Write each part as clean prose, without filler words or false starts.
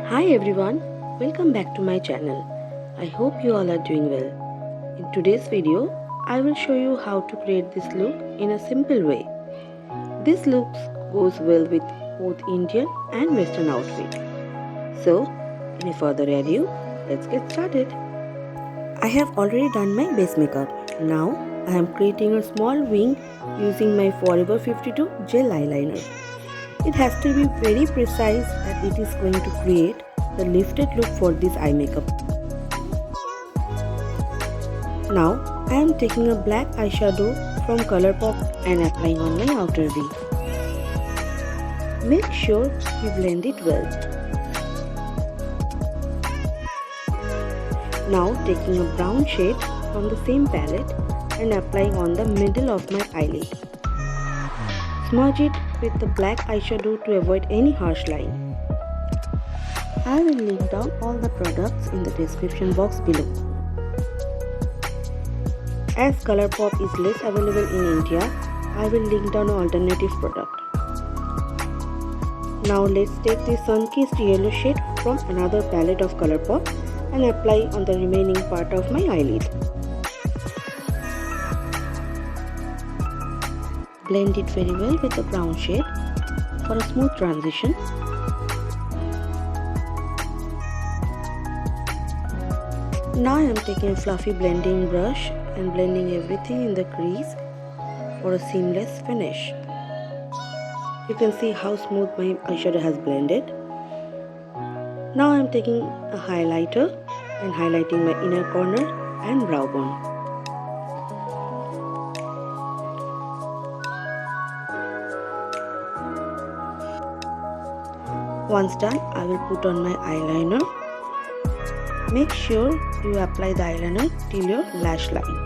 Hi everyone, welcome back to my channel. I hope you all are doing well. In today's video, I will show you how to create this look in a simple way. This look goes well with both Indian and Western outfit. So, any further ado, let's get started. I have already done my base makeup. Now, I am creating a small wing using my Forever 52 gel eyeliner. It has to be very precise that it is going to create the lifted look for this eye makeup. Now I am taking a black eyeshadow from Colourpop and applying on my outer V. Make sure you blend it well. Now taking a brown shade from the same palette and applying on the middle of my eyelid. Smudge it with the black eyeshadow to avoid any harsh line. I will link down all the products in the description box below. As Colourpop is less available in India, I will link down an alternative product. Now let's take this sun-kissed yellow shade from another palette of Colourpop and apply on the remaining part of my eyelid. Blend it very well with the brown shade for a smooth transition. Now I am taking a fluffy blending brush and blending everything in the crease for a seamless finish. You can see how smooth my eyeshadow has blended. Now I am taking a highlighter and highlighting my inner corner and brow bone. Once done, I will put on my eyeliner. Make sure you apply the eyeliner till your lash line.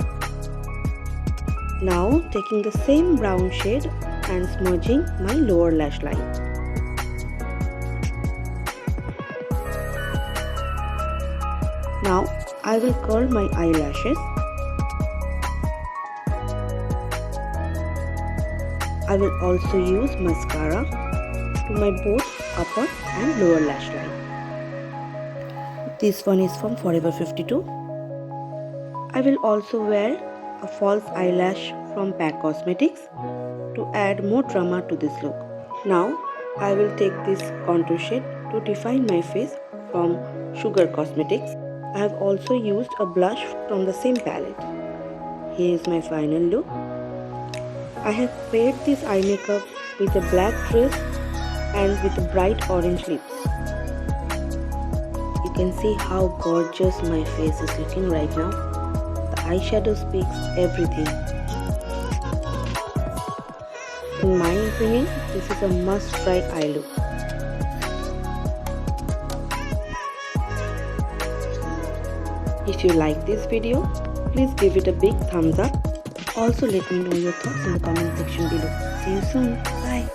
Now taking the same brown shade and smudging my lower lash line. Now I will curl my eyelashes. I will also use mascara to my both upper and lower lash line. This one is from Forever 52. I will also wear a false eyelash from PAC Cosmetics to add more drama to this look. Now I will take this contour shade to define my face from Sugar Cosmetics. I have also used a blush from the same palette. Here is my final look. I have paired this eye makeup with a black dress and with a bright orange lips. You can see how gorgeous my face is looking right now. The eyeshadow speaks everything. In my opinion, this is a must-try eye look. If you like this video, please give it a big thumbs up. Also let me know your thoughts in the comment section below. See you soon. Bye.